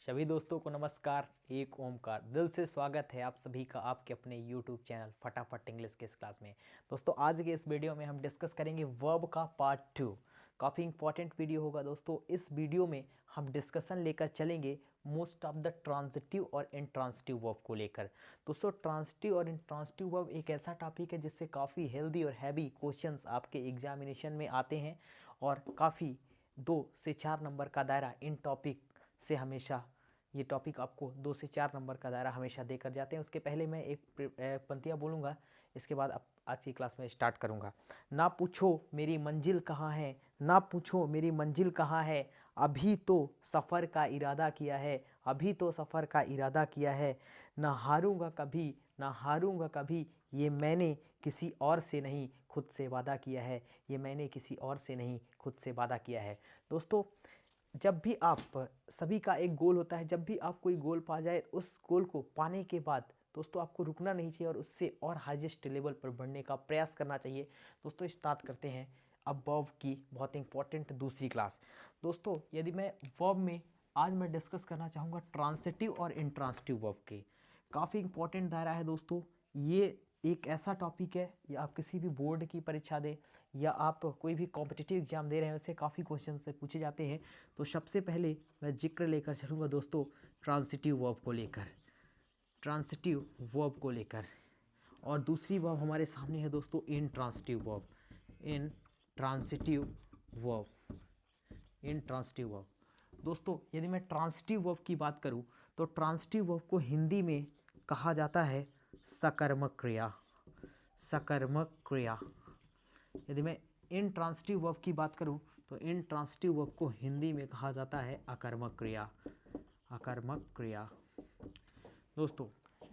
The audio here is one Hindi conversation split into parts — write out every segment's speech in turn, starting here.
सभी दोस्तों को नमस्कार। एक ओमकार दिल से स्वागत है आप सभी का आपके अपने YouTube चैनल फटाफट इंग्लिश के इस क्लास में। दोस्तों आज के इस वीडियो में हम डिस्कस करेंगे वर्ब का पार्ट 2। काफ़ी इंपॉर्टेंट वीडियो होगा दोस्तों। इस वीडियो में हम डिस्कशन लेकर चलेंगे मोस्ट ऑफ द ट्रांजिटिव और इंट्रांजिटिव वर्ब को लेकर। दोस्तों ट्रांजिटिव और इंट्रांजिटिव वर्ब एक ऐसा टॉपिक है जिससे काफ़ी हेल्दी और हैवी क्वेश्चंस आपके एग्जामिनेशन में आते हैं और काफ़ी 2 से 4 नंबर का दायरा इन टॉपिक से हमेशा ये टॉपिक आपको 2 से 4 नंबर का दायरा हमेशा देकर जाते हैं। उसके पहले मैं एक पंक्तियाँ बोलूँगा, इसके बाद अब आज की क्लास में स्टार्ट करूँगा। ना पूछो मेरी मंजिल कहाँ है, ना पूछो मेरी मंजिल कहाँ है, अभी तो सफ़र का इरादा किया है, अभी तो सफ़र का इरादा किया है। ना हारूंगा कभी, ना हारूंगा कभी, ये मैंने किसी और से नहीं खुद से वादा किया है, ये मैंने किसी और से नहीं खुद से वादा किया है। दोस्तों जब भी आप सभी का एक गोल होता है, जब भी आप कोई गोल पा जाए उस गोल को पाने के बाद दोस्तों आपको रुकना नहीं चाहिए और उससे और हाईएस्ट लेवल पर बढ़ने का प्रयास करना चाहिए। दोस्तों स्टार्ट करते हैं अब वर्ब की बहुत इंपॉर्टेंट दूसरी क्लास। दोस्तों यदि मैं वर्ब में आज मैं डिस्कस करना चाहूँगा ट्रांसिटिव और इंट्रांसिटिव वर्ब के, काफ़ी इंपॉर्टेंट दायरा है दोस्तों। ये एक ऐसा टॉपिक है, या आप किसी भी बोर्ड की परीक्षा दें या आप कोई भी कॉम्पिटिटिव एग्जाम दे रहे हैं, उससे काफ़ी क्वेश्चन से पूछे जाते हैं। तो सबसे पहले मैं जिक्र लेकर चलूँगा दोस्तों ट्रांसिटिव वर्ब को लेकर, ट्रांसिटिव वर्ब को लेकर। और दूसरी वर्ब हमारे सामने है दोस्तों intransitive verb, intransitive verb, intransitive verb. दोस्तों यदि मैं ट्रांसिटिव वर्ब की बात करूं तो ट्रांसिटिव वर्ब को हिंदी में कहा जाता है सकर्मक क्रिया, सकर्मक क्रिया। यदि मैं इंट्रांसिटिव वर्ब की बात करूं तो इंट्रांसिटिव वर्ब को हिंदी में कहा जाता है अकर्मक क्रिया, अकर्मक क्रिया। दोस्तों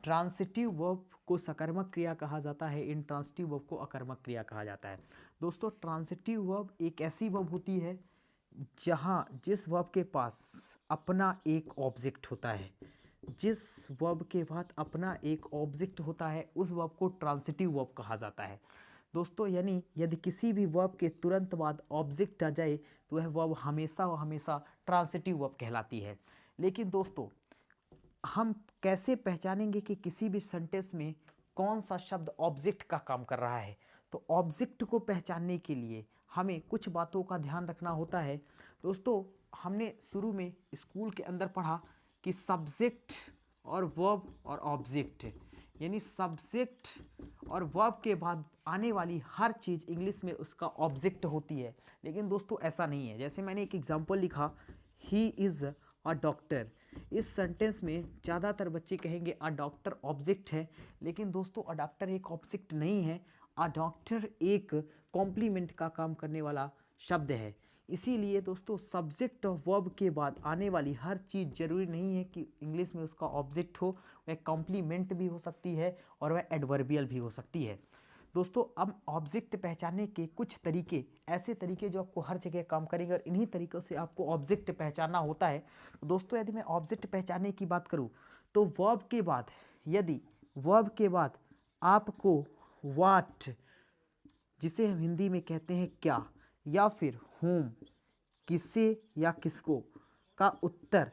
ट्रांसिटिव वर्ब को सकर्मक क्रिया कहा जाता है, इंट्रांसिटिव वर्ब को अकर्मक क्रिया कहा जाता है। दोस्तों ट्रांसिटिव वर्ब एक ऐसी वर्ब होती है जहां जिस वर्ब के पास अपना एक ऑब्जेक्ट होता है, जिस वर्ब के बाद अपना एक ऑब्जेक्ट होता है उस वर्ब को ट्रांसिटिव वर्ब कहा जाता है। दोस्तों यानी यदि किसी भी वर्ब के तुरंत बाद ऑब्जेक्ट आ जाए तो वह वर्ब हमेशा व हमेशा ट्रांसिटिव वर्ब कहलाती है। लेकिन दोस्तों हम कैसे पहचानेंगे कि किसी भी सेंटेंस में कौन सा शब्द ऑब्जेक्ट का काम कर रहा है? तो ऑब्जेक्ट को पहचानने के लिए हमें कुछ बातों का ध्यान रखना होता है। दोस्तों हमने शुरू में स्कूल के अंदर पढ़ा कि सब्जेक्ट और वर्ब और ऑब्जेक्ट, यानी सब्जेक्ट और वर्ब के बाद आने वाली हर चीज़ इंग्लिश में उसका ऑब्जेक्ट होती है। लेकिन दोस्तों ऐसा नहीं है। जैसे मैंने एक एग्जांपल लिखा, ही इज़ अ डॉक्टर। इस सेंटेंस में ज़्यादातर बच्चे कहेंगे अ डॉक्टर ऑब्जेक्ट है, लेकिन दोस्तों अ डॉक्टर एक ऑब्जेक्ट नहीं है। अ डॉक्टर एक कॉम्प्लीमेंट का काम करने वाला शब्द है। इसीलिए दोस्तों सब्जेक्ट और वर्ब के बाद आने वाली हर चीज़ जरूरी नहीं है कि इंग्लिश में उसका ऑब्जेक्ट हो, वह कॉम्प्लीमेंट भी हो सकती है और वह एडवर्बियल भी हो सकती है। दोस्तों अब ऑब्जेक्ट पहचानने के कुछ तरीके, ऐसे तरीके जो आपको हर जगह काम करेंगे और इन्हीं तरीक़ों से आपको ऑब्जेक्ट पहचानना होता है। तो दोस्तों यदि मैं ऑब्जेक्ट पहचानने की बात करूं तो वर्ब के बाद, यदि वर्ब के बाद आपको व्हाट, जिसे हम हिंदी में कहते हैं क्या, या फिर होम, किसे या किसको का उत्तर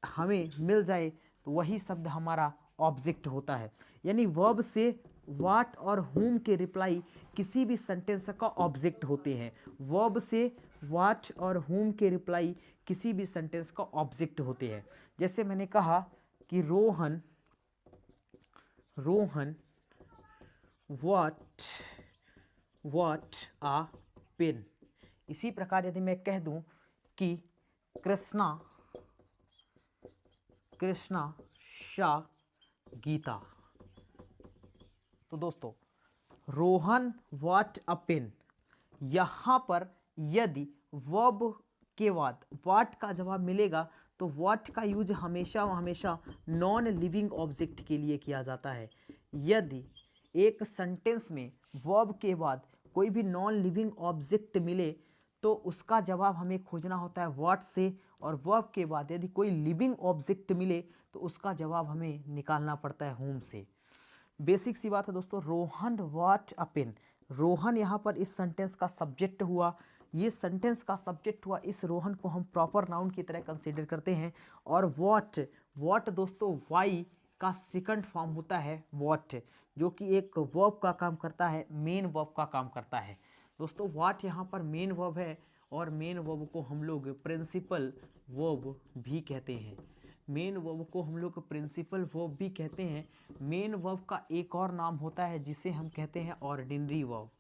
हमें मिल जाए तो वही शब्द हमारा ऑब्जेक्ट होता है। यानी वर्ब से व्हाट और होम के रिप्लाई किसी भी सेंटेंस का ऑब्जेक्ट होते हैं। वर्ब से व्हाट और होम के रिप्लाई किसी भी सेंटेंस का ऑब्जेक्ट होते हैं। जैसे मैंने कहा कि Rohan, Rohan what, what a pen. इसी प्रकार यदि मैं कह दूं कि कृष्णा, कृष्णा शाह गीता, तो दोस्तों रोहन व्हाट अ पेन, यहाँ पर यदि वर्ब के बाद व्हाट का जवाब मिलेगा तो व्हाट का यूज हमेशा व हमेशा नॉन लिविंग ऑब्जेक्ट के लिए किया जाता है। यदि एक सेंटेंस में वर्ब के बाद कोई भी नॉन लिविंग ऑब्जेक्ट मिले तो उसका जवाब हमें खोजना होता है व्हाट से, और वर्ब के बाद यदि कोई लिविंग ऑब्जेक्ट मिले तो उसका जवाब हमें निकालना पड़ता है होम से। बेसिक सी बात है दोस्तों। Rohan what a pen, Rohan यहाँ पर इस सेंटेंस का सब्जेक्ट हुआ, ये सेंटेंस का सब्जेक्ट हुआ, इस रोहन को हम प्रॉपर नाउन की तरह कंसीडर करते हैं। और वॉट दोस्तों वाई का सेकंड फॉर्म होता है वॉट, जो कि एक वर्ब का काम करता है, मेन वर्ब का काम करता है। दोस्तों व्हाट यहाँ पर मेन वर्ब है, और मेन वर्ब को हम लोग प्रिंसिपल वर्ब भी कहते हैं। मेन वर्ब को हम लोग प्रिंसिपल वर्ब भी कहते हैं। मेन वर्ब का एक और नाम होता है जिसे हम कहते हैं ऑर्डिनरी वर्ब।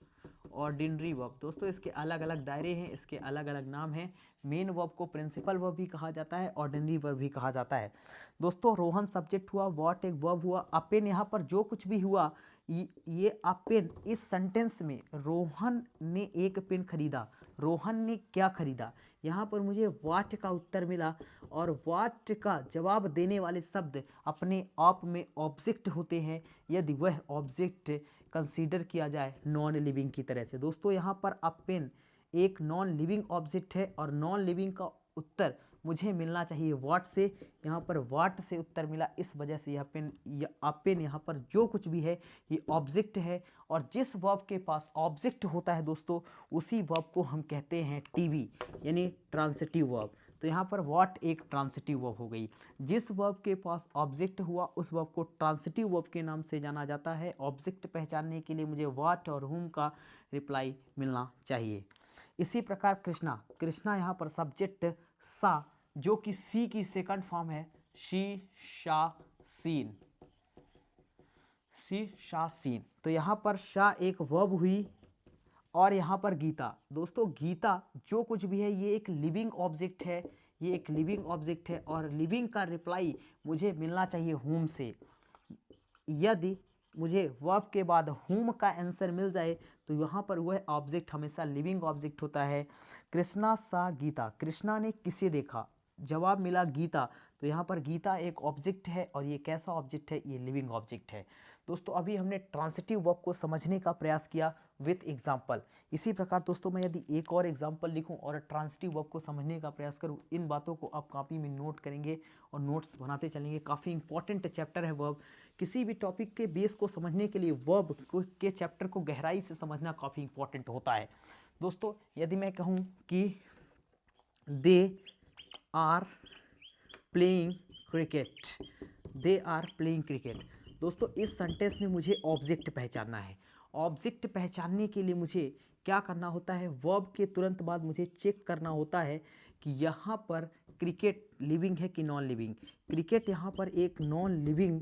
ऑर्डिनरी वर्ब दोस्तों इसके अलग अलग दायरे हैं, इसके अलग अलग नाम हैं। मेन वर्ब को प्रिंसिपल वर्ब भी कहा जाता है, ऑर्डिनरी वर्ब भी कहा जाता है। दोस्तों रोहन सब्जेक्ट हुआ, व्हाट एक वर्ब हुआ, अपेन यहाँ पर जो कुछ भी हुआ, ये अपेन इस सेंटेंस में रोहन ने एक पेन खरीदा। रोहन ने क्या खरीदा, यहाँ पर मुझे व्हाट का उत्तर मिला, और व्हाट का जवाब देने वाले शब्द अपने आप में ऑब्जेक्ट होते हैं, यदि वह ऑब्जेक्ट कंसीडर किया जाए नॉन लिविंग की तरह से। दोस्तों यहाँ पर अ पेन एक नॉन लिविंग ऑब्जेक्ट है, और नॉन लिविंग का उत्तर मुझे मिलना चाहिए व्हाट से। यहाँ पर व्हाट से उत्तर मिला, इस वजह से यह पेन यहाँ पर जो कुछ भी है ये ऑब्जेक्ट है, और जिस वर्ब के पास ऑब्जेक्ट होता है दोस्तों उसी वर्ब को हम कहते हैं टीवी, यानी ट्रांसिटिव वर्ब। तो यहाँ पर व्हाट एक ट्रांसिटिव वर्ब हो गई। जिस वर्ब के पास ऑब्जेक्ट हुआ उस वर्ब को ट्रांसिटिव वर्ब के नाम से जाना जाता है। ऑब्जेक्ट पहचानने के लिए मुझे व्हाट और हुम का रिप्लाई मिलना चाहिए। इसी प्रकार कृष्णा यहाँ पर सब्जेक्ट सा, जो कि सी की सेकंड फॉर्म है, शी शा सीन, सी शा सीन। तो यहाँ पर शा एक वर्ब हुई, और यहाँ पर गीता। दोस्तों गीता जो कुछ भी है ये एक लिविंग ऑब्जेक्ट है, ये एक लिविंग ऑब्जेक्ट है, और लिविंग का रिप्लाई मुझे मिलना चाहिए हुम से। यदि मुझे वर्ब के बाद हुम का आंसर मिल जाए तो यहाँ पर वह ऑब्जेक्ट हमेशा लिविंग ऑब्जेक्ट होता है। कृष्णा सा गीता, कृष्णा ने किसे देखा, जवाब मिला गीता। तो यहाँ पर गीता एक ऑब्जेक्ट है, और ये कैसा ऑब्जेक्ट है, ये लिविंग ऑब्जेक्ट है। दोस्तों अभी हमने ट्रांसिटिव वर्ब को समझने का प्रयास किया विथ एग्जाम्पल। इसी प्रकार दोस्तों मैं यदि एक और एग्जाम्पल लिखूं और ट्रांसिटिव वर्ब को समझने का प्रयास करूं, इन बातों को आप कॉपी में नोट करेंगे और नोट्स बनाते चलेंगे। काफ़ी इंपॉर्टेंट चैप्टर है वर्ब। किसी भी टॉपिक के बेस को समझने के लिए वर्ब के चैप्टर को गहराई से समझना काफ़ी इंपॉर्टेंट होता है। दोस्तों यदि मैं कहूँ कि they are playing cricket, they are playing cricket. दोस्तों इस सेंटेंस में मुझे ऑब्जेक्ट पहचानना है। ऑब्जेक्ट पहचानने के लिए मुझे क्या करना होता है, वर्ब के तुरंत बाद मुझे चेक करना होता है कि यहाँ पर क्रिकेट लिविंग है कि नॉन लिविंग। क्रिकेट यहाँ पर एक नॉन लिविंग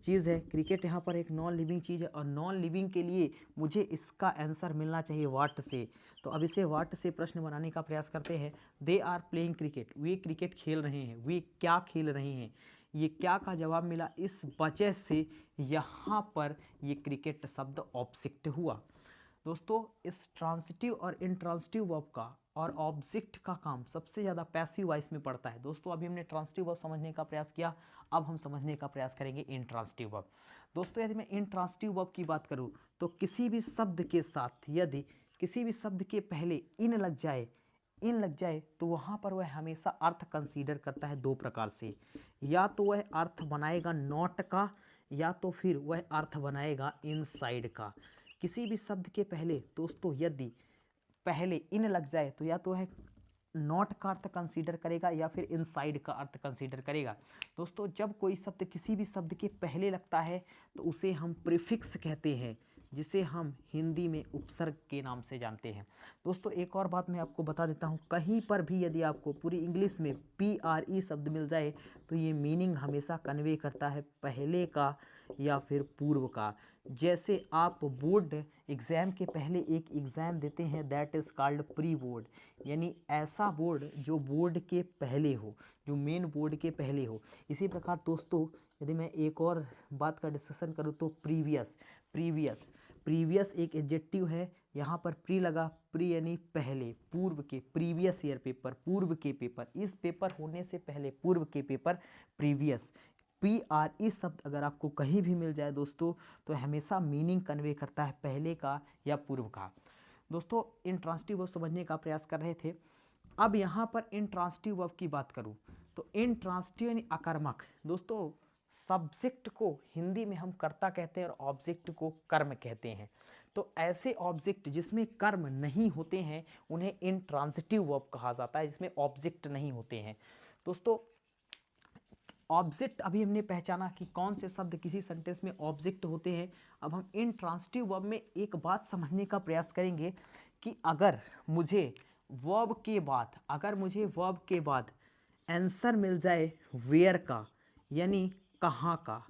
चीज़ है, क्रिकेट यहाँ पर एक नॉन लिविंग चीज़ है, और नॉन लिविंग के लिए मुझे इसका आंसर मिलना चाहिए व्हाट से। तो अब इसे व्हाट से प्रश्न बनाने का प्रयास करते हैं। दे आर प्लेइंग क्रिकेट, वे क्रिकेट खेल रहे हैं, वे क्या खेल रहे हैं, ये क्या का जवाब मिला, इस वजह से यहाँ पर ये क्रिकेट शब्द ऑब्जेक्ट हुआ। दोस्तों इस ट्रांसिटिव और इंट्रांसिटिव वर्ब का और ऑब्जेक्ट का काम सबसे ज़्यादा पैसिव वॉइस में पड़ता है। दोस्तों अभी हमने ट्रांसिटिव वर्ब समझने का प्रयास किया, अब हम समझने का प्रयास करेंगे इंट्रांसिटिव वर्ब। दोस्तों यदि मैं इंट्रांसिटिव वर्ब की बात करूँ तो किसी भी शब्द के साथ यदि किसी भी शब्द के पहले इन लग जाए तो वहाँ पर वह हमेशा अर्थ कंसीडर करता है दो प्रकार से। या तो वह अर्थ बनाएगा नॉट का, या तो फिर वह अर्थ बनाएगा इनसाइड का। किसी भी शब्द के पहले दोस्तों यदि पहले इन लग जाए तो या तो वह नॉट का अर्थ कंसीडर करेगा या फिर इनसाइड का अर्थ कंसीडर करेगा। दोस्तों जब कोई शब्द किसी भी शब्द के पहले लगता है तो उसे हम प्रीफिक्स कहते हैं, जिसे हम हिंदी में उपसर्ग के नाम से जानते हैं। दोस्तों एक और बात मैं आपको बता देता हूँ, कहीं पर भी यदि आपको पूरी इंग्लिश में PRE शब्द मिल जाए तो ये मीनिंग हमेशा कन्वे करता है पहले का या फिर पूर्व का। जैसे आप बोर्ड एग्ज़ाम के पहले एक एग्ज़ाम देते हैं, that is called pre board, यानी ऐसा बोर्ड जो बोर्ड के पहले हो, जो मेन बोर्ड के पहले हो। इसी प्रकार दोस्तों यदि मैं एक और बात का डिस्कशन करूँ तो प्रीवियस एक एडजेक्टिव है, यहाँ पर प्री लगा, प्री यानी पहले, पूर्व के, प्रीवियस ईयर पेपर, पूर्व के पेपर, इस पेपर होने से पहले पूर्व के पेपर, प्रीवियस। PRE शब्द अगर आपको कहीं भी मिल जाए दोस्तों तो हमेशा मीनिंग कन्वे करता है पहले का या पूर्व का। दोस्तों इंट्रांसिटिव वर्ब समझने का प्रयास कर रहे थे। अब यहाँ पर इंट्रांसिटिव वर्ब की बात करूँ तो इंट्रांसिटिव यानी अकर्मक। दोस्तों सब्जेक्ट को हिंदी में हम कर्ता कहते हैं और ऑब्जेक्ट को कर्म कहते हैं। तो ऐसे ऑब्जेक्ट जिसमें कर्म नहीं होते हैं उन्हें इंट्रांसिटिव वर्ब कहा जाता है, जिसमें ऑब्जेक्ट नहीं होते हैं। दोस्तों ऑब्जेक्ट अभी हमने पहचाना कि कौन से शब्द किसी सेंटेंस में ऑब्जेक्ट होते हैं। अब हम इंट्रांसिटिव वर्ब में एक बात समझने का प्रयास करेंगे कि अगर मुझे वर्ब के बाद आंसर मिल जाए वेयर का यानी कहाँ का,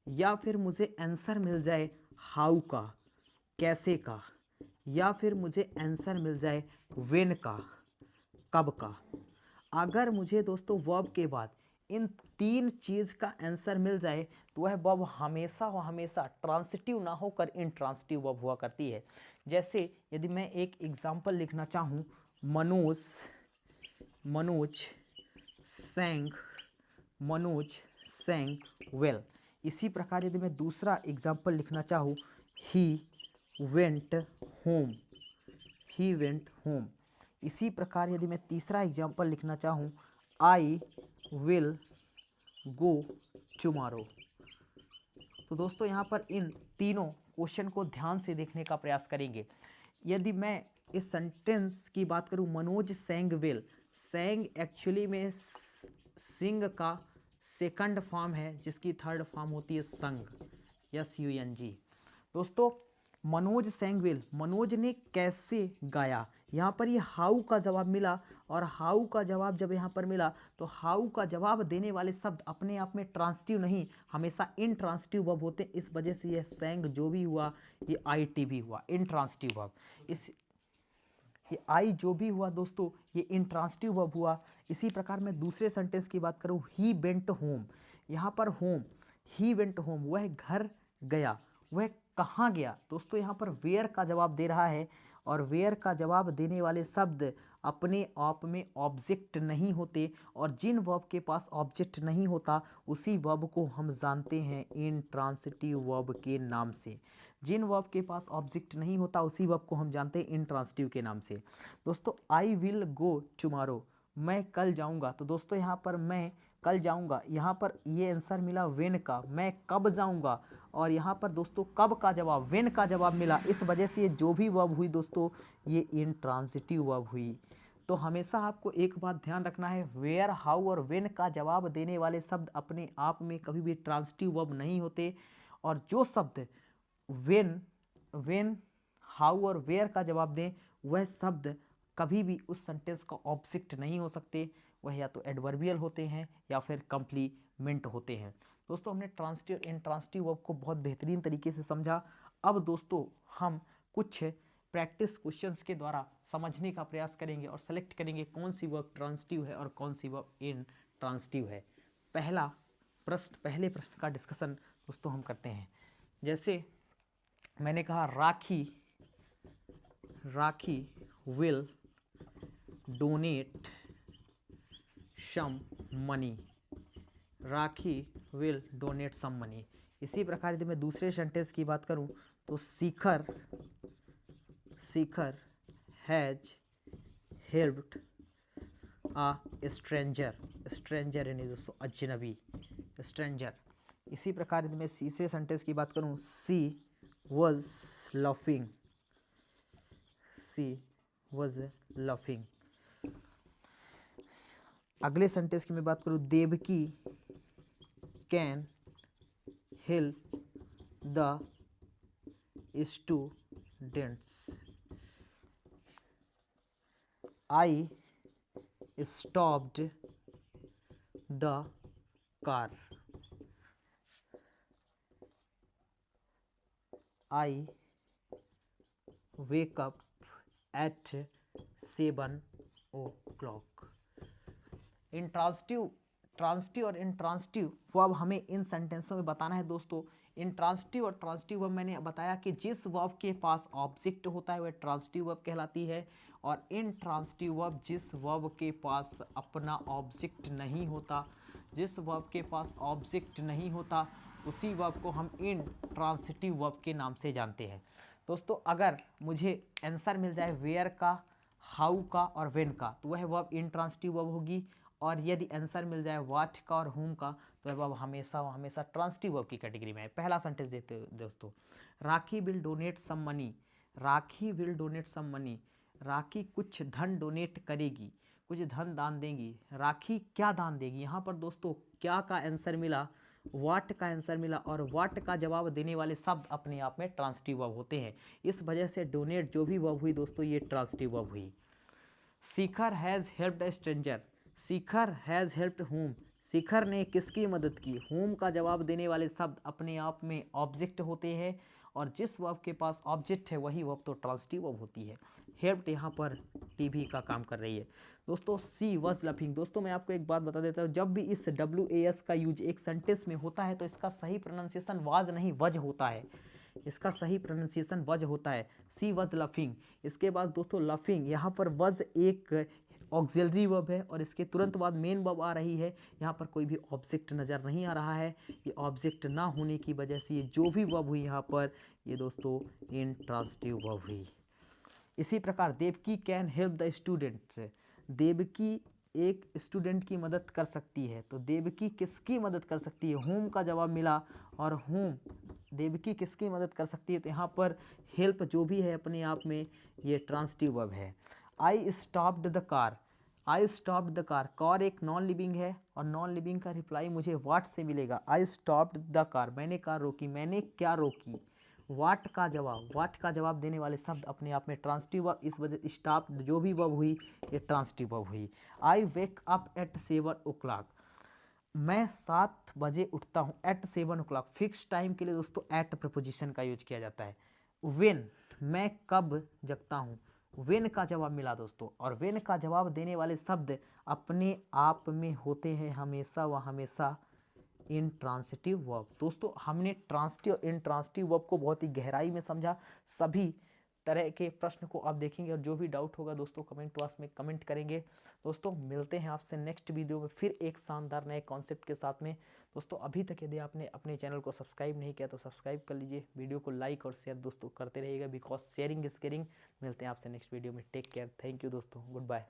या फिर मुझे आंसर मिल जाए हाउ का कैसे का, या फिर मुझे आंसर मिल जाए व्हेन का कब का, अगर मुझे दोस्तों वर्ब के बाद इन तीन चीज़ का आंसर मिल जाए तो वह वर्ब हमेशा व हमेशा ट्रांसिटिव ना होकर इंट्रांसिटिव वर्ब हुआ करती है। जैसे यदि मैं एक एग्जांपल लिखना चाहूँ, मनोज सेंग वेल। इसी प्रकार यदि मैं दूसरा एग्जांपल लिखना चाहूँ, ही वेंट होम। इसी प्रकार यदि मैं तीसरा एग्जांपल लिखना चाहूँ, आई विल गो टुमारो। तो दोस्तों यहाँ पर इन तीनों क्वेश्चन को ध्यान से देखने का प्रयास करेंगे। यदि मैं इस सेंटेंस की बात करूँ, मनोज सेंग वेल, सेंग एक्चुअली में सिंग का सेकंड फॉर्म है जिसकी थर्ड फॉर्म होती है संग, SUNG। दोस्तों मनोज सेंग वेल, मनोज ने कैसे गाया, यहाँ पर ये हाउ का जवाब मिला, और हाउ का जवाब जब यहाँ पर मिला तो हाउ का जवाब देने वाले शब्द अपने आप में ट्रांसिटिव नहीं, हमेशा इंट्रांसिटिव वर्ब होते हैं। इस वजह से ये सेंग जो भी हुआ ये IT भी हुआ, इंट्रांसिटिव वर्ब। ये आई जो भी हुआ दोस्तों ये इंट्रांसिटिव वर्ब हुआ। इसी प्रकार मैं दूसरे सेंटेंस की बात करूँ, ही वेंट होम, यहाँ पर होम, ही वेंट होम, वह घर गया, वह कहाँ गया। दोस्तों यहाँ पर वेयर का जवाब दे रहा है, और वेयर का जवाब देने वाले शब्द अपने आप में ऑब्जेक्ट नहीं होते, और जिन वर्ब के पास ऑब्जेक्ट नहीं होता उसी वर्ब को हम जानते हैं इंट्रांसिटिव वर्ब के नाम से। जिन वर्ब के पास ऑब्जेक्ट नहीं होता उसी वर्ब को हम जानते हैं इंट्रांसिटिव के नाम से। दोस्तों आई विल गो टुमारो, मैं कल जाऊंगा। तो दोस्तों यहाँ पर मैं कल जाऊंगा, यहाँ पर ये आंसर मिला व्हेन का, मैं कब जाऊंगा, और यहाँ पर दोस्तों कब का जवाब व्हेन का जवाब मिला। इस वजह से ये जो भी वर्ब हुई दोस्तों ये इंट्रांसिटिव वर्ब हुई। तो हमेशा आपको एक बात ध्यान रखना है, वेयर हाउ और व्हेन का जवाब देने वाले शब्द अपने आप में कभी भी ट्रांसिटिव वर्ब नहीं होते, और जो शब्द व्हेन हाउ और वेयर का जवाब दें वह शब्द कभी भी उस सेंटेंस का ऑब्जेक्ट नहीं हो सकते, वह या तो एडवर्बियल होते हैं या फिर कंप्लीमेंट होते हैं। दोस्तों हमने ट्रांसिटिव और इंट्रांसिटिव वर्ब को बहुत बेहतरीन तरीके से समझा। अब दोस्तों हम कुछ प्रैक्टिस क्वेश्चंस के द्वारा समझने का प्रयास करेंगे और सेलेक्ट करेंगे कौन सी वर्ब ट्रांसिटिव है और कौन सी वर्ब इंट्रांसिटिव है। पहले प्रश्न का डिस्कशन दोस्तों हम करते हैं। जैसे मैंने कहा Rakhi will donate some money, Rakhi will donate some money. इसी प्रकार यदि मैं दूसरे सेंटेंस की बात करूं तो शिखर हैज हेल्प्ड आ स्ट्रेंजर यानी दोस्तों अजनबी, स्ट्रेंजर। इसी प्रकार यदि मैं तीसरे सेंटेंस की बात करूं, सी वॉज लफिंग। अगले सेंटेंस की मैं बात करूं, Devki can help the students, I stopped the car, I wake up at 7 o'clock। Transitive और इंट्रांसिटिव वर्ब हमें इन सेंटेंसों में बताना है दोस्तों। इंट्रांसिटिव और ट्रांसिटिव वर्ब मैंने बताया कि जिस वर्ब के पास ऑब्जेक्ट होता है वह ट्रांसिटिव वर्ब कहलाती है, और इंट्रांसिटिव वर्ब जिस वर्ब के पास अपना ऑब्जेक्ट नहीं होता, उसी वर्ब को हम इंट्रांसिटिव वर्ब के नाम से जानते हैं। दोस्तों अगर मुझे आंसर मिल जाए वेयर का, हाउ का और व्हेन का तो वह वर्ब इंट्रांसिटिव वर्ब होगी, और यदि आंसर मिल जाए व्हाट का और whom का तो वह वर्ब हमेशा ट्रांसिटिव वर्ब की कैटेगरी में है। पहला सेंटेंस देखते हैं दोस्तों, Rakhi will donate some money, Rakhi will donate some money, Rakhi कुछ धन डोनेट करेगी, कुछ धन दान देगी। राखी क्या दान देगी? यहाँ पर दोस्तों क्या का आंसर मिला, व्हाट का आंसर मिला, और व्हाट का जवाब देने वाले शब्द अपने आप में ट्रांसिटिव वर्ब होते हैं। इस वजह से डोनेट जो भी वर्ब हुई दोस्तों ये ट्रांसिटिव वर्ब हुई। Shikhar has helped a stranger, Shikhar has helped whom, Shikhar ने किसकी मदद की? होम का जवाब देने वाले शब्द अपने आप में ऑब्जेक्ट होते हैं, और जिस वर्ब के पास ऑब्जेक्ट है वही वर्ब तो ट्रांसिटिव वर्ब होती है। हेल्प्ड यहाँ पर टीवी का काम कर रही है। दोस्तों सी वॉज लफिंग, दोस्तों मैं आपको एक बात बता देता हूँ, जब भी इस WAS का यूज एक सेंटेंस में होता है तो इसका सही प्रोनाउंसिएशन वाज नहीं वज होता है, इसका सही प्रोनाउंसिएशन वज होता है। सी वज लफिंग। इसके बाद दोस्तों लफिंग, यहाँ पर वज एक ऑक्सिलरी वर्ब है और इसके तुरंत बाद मेन वर्ब आ रही है। यहाँ पर कोई भी ऑब्जेक्ट नज़र नहीं आ रहा है, ये ऑब्जेक्ट ना होने की वजह से ये जो भी वर्ब हुई यहाँ पर ये दोस्तों इंट्रांसिटिव वर्ब हुई। इसी प्रकार Devki can help the students, Devki एक स्टूडेंट की मदद कर सकती है, तो देवकी किसकी मदद कर सकती है? होम का जवाब मिला, और होम देवकी किसकी मदद कर सकती है? तो यहाँ पर हेल्प जो भी है अपने आप में ये ट्रांसिटिव वर्ब है। आई stopped the car, I stopped the car, car एक नॉन लिविंग है और नॉन लिविंग का रिप्लाई मुझे व्हाट से मिलेगा? आई स्टॉप्ड द कार, मैंने कार रोकी, मैंने क्या रोकी? व्हाट का जवाब, व्हाट का जवाब देने वाले शब्द अपने आप में ट्रांसिटिव वर्ब, इस वजह स्टॉप जो भी वर्ब हुई ये ट्रांसिटिव वर्ब हुई। आई वेक अप एट 7 o'clock, मैं 7 बजे उठता हूँ। एट 7 o'clock फिक्स टाइम के लिए दोस्तों एट प्रपोजिशन का यूज किया जाता है। व्हेन, मैं कब जगता हूँ, व्हेन का जवाब मिला दोस्तों, और व्हेन का जवाब देने वाले शब्द अपने आप में होते हैं हमेशा व हमेशा इंट्रांसिटिव वर्ब। दोस्तों हमने ट्रांसिटिव इंट्रांसिटिव वर्ब को बहुत ही गहराई में समझा। सभी तरह के प्रश्न को आप देखेंगे और जो भी डाउट होगा दोस्तों कमेंट बॉक्स में कमेंट करेंगे। दोस्तों मिलते हैं आपसे नेक्स्ट वीडियो में फिर एक शानदार नए कॉन्सेप्ट के साथ में। दोस्तों अभी तक यदि आपने अपने चैनल को सब्सक्राइब नहीं किया तो सब्सक्राइब कर लीजिए, वीडियो को लाइक और शेयर दोस्तों करते रहिएगा, बिकॉज शेयरिंग इज केयरिंग। मिलते हैं आपसे नेक्स्ट वीडियो में, टेक केयर, थैंक यू दोस्तों, गुड बाय।